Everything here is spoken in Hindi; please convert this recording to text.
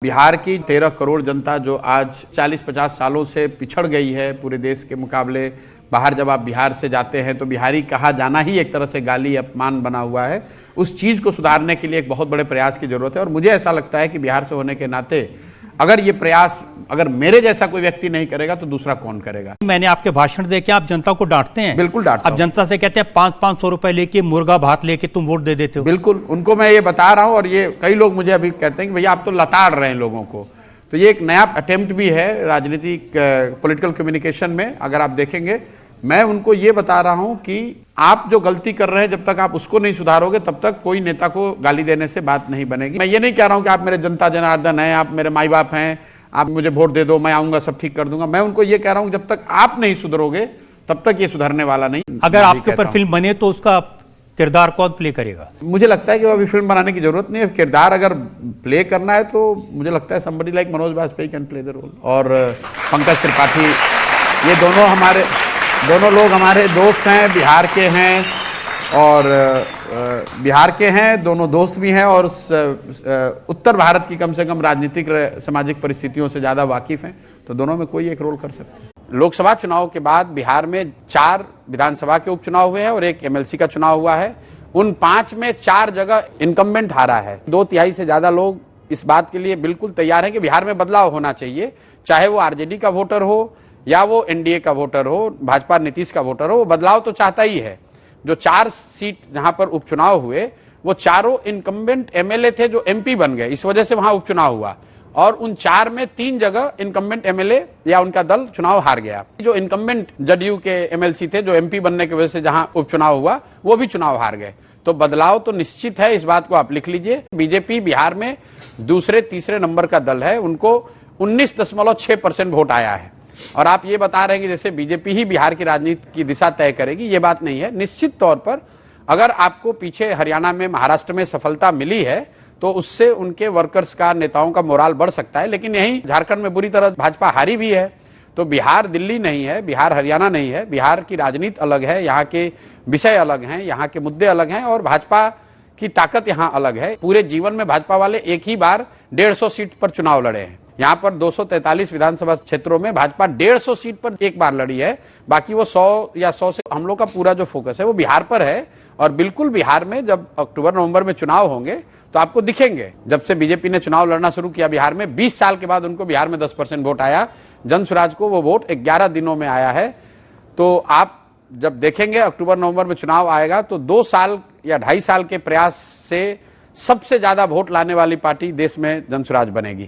बिहार की 13 करोड़ जनता जो आज 40-50 सालों से पिछड़ गई है पूरे देश के मुकाबले, बाहर जब आप बिहार से जाते हैं तो बिहारी कहा जाना ही एक तरह से गाली अपमान बना हुआ है। उस चीज़ को सुधारने के लिए एक बहुत बड़े प्रयास की जरूरत है और मुझे ऐसा लगता है कि बिहार से होने के नाते अगर ये प्रयास अगर मेरे जैसा कोई व्यक्ति नहीं करेगा तो दूसरा कौन करेगा। मैंने आपके भाषण देके आप जनता को डांटते हैं। बिल्कुल डांटता हूं। आप जनता से कहते हैं 500-500 रुपए लेके मुर्गा भात लेके तुम वोट दे देते हो। बिल्कुल, उनको मैं ये बता रहा हूं और ये कई लोग मुझे अभी कहते हैं कि भैया आप तो लताड़ रहे हैं लोगों को। तो ये एक नया अटेम्प्ट भी है राजनीतिक पॉलिटिकल कम्युनिकेशन में। अगर आप देखेंगे मैं उनको ये बता रहा हूं कि आप जो गलती कर रहे हैं जब तक आप उसको नहीं सुधारोगे तब तक कोई नेता को गाली देने से बात नहीं बनेगी। मैं ये नहीं कह रहा हूं कि आप मेरे जनता जनार्दन हैं, आप मेरे माई बाप हैं, आप मुझे वोट दे दो, मैं आऊंगा सब ठीक कर दूंगा। मैं उनको ये कह रहा हूं जब तक आप नहीं सुधरोगे तब तक ये सुधरने वाला नहीं। अगर आपके ऊपर फिल्म बने तो उसका किरदार कौन प्ले करेगा? मुझे लगता है कि अभी फिल्म बनाने की जरूरत नहीं है। किरदार अगर प्ले करना है तो मुझे लगता है somebody like Manoj Vajpayee can play the role और पंकज त्रिपाठी, ये दोनों लोग हमारे दोस्त हैं, बिहार के हैं और बिहार के हैं, दोनों दोस्त भी हैं और उत्तर भारत की कम से कम राजनीतिक सामाजिक परिस्थितियों से ज़्यादा वाकिफ हैं, तो दोनों में कोई एक रोल कर सकते हैं। लोकसभा चुनाव के बाद बिहार में 4 विधानसभा के उपचुनाव हुए हैं और 1 MLC का चुनाव हुआ है। उन 5 में 4 जगह इनकम्बेंट हारा है। 2/3 से ज़्यादा लोग इस बात के लिए बिल्कुल तैयार हैं कि बिहार में बदलाव होना चाहिए, चाहे वो RJD का वोटर हो या वो NDA का वोटर हो, भाजपा नीतीश का वोटर हो, वो बदलाव तो चाहता ही है। जो 4 सीट जहां पर उपचुनाव हुए वो चारों इनकम्बेंट MLA थे जो MP बन गए, इस वजह से वहां उपचुनाव हुआ और उन 4 में 3 जगह इनकम्बेंट MLA या उनका दल चुनाव हार गया। जो इनकम्बेंट JDU के MLC थे जो MP बनने की वजह से जहां उपचुनाव हुआ वो भी चुनाव हार गए। तो बदलाव तो निश्चित है, इस बात को आप लिख लीजिए। बीजेपी बिहार में दूसरे तीसरे नंबर का दल है, उनको 19.6% वोट आया है और आप ये बता रहे हैं कि जैसे बीजेपी ही बिहार की राजनीति की दिशा तय करेगी, ये बात नहीं है। निश्चित तौर पर अगर आपको पीछे हरियाणा में, महाराष्ट्र में सफलता मिली है तो उससे उनके वर्कर्स का, नेताओं का मोराल बढ़ सकता है, लेकिन यहीं झारखंड में बुरी तरह भाजपा हारी भी है। तो बिहार दिल्ली नहीं है, बिहार हरियाणा नहीं है, बिहार की राजनीति अलग है, यहाँ के विषय अलग हैं, यहाँ के मुद्दे अलग हैं और भाजपा की ताकत यहाँ अलग है। पूरे जीवन में भाजपा वाले एक ही बार 150 सीट पर चुनाव लड़े हैं। यहाँ पर 243 विधानसभा क्षेत्रों में भाजपा 150 सीट पर एक बार लड़ी है, बाकी वो 100 या 100 से हम लोग का पूरा जो फोकस है वो बिहार पर है। और बिल्कुल बिहार में जब अक्टूबर-नवंबर में चुनाव होंगे तो आपको दिखेंगे। जब से बीजेपी ने चुनाव लड़ना शुरू किया बिहार में, 20 साल के बाद उनको बिहार में 10% वोट आया। जन स्वराज को वो वोट 11 दिनों में आया है। तो आप जब देखेंगे अक्टूबर-नवंबर में चुनाव आएगा तो 2 साल या 2.5 साल के प्रयास से सबसे ज्यादा वोट लाने वाली पार्टी देश में जन स्वराज बनेगी।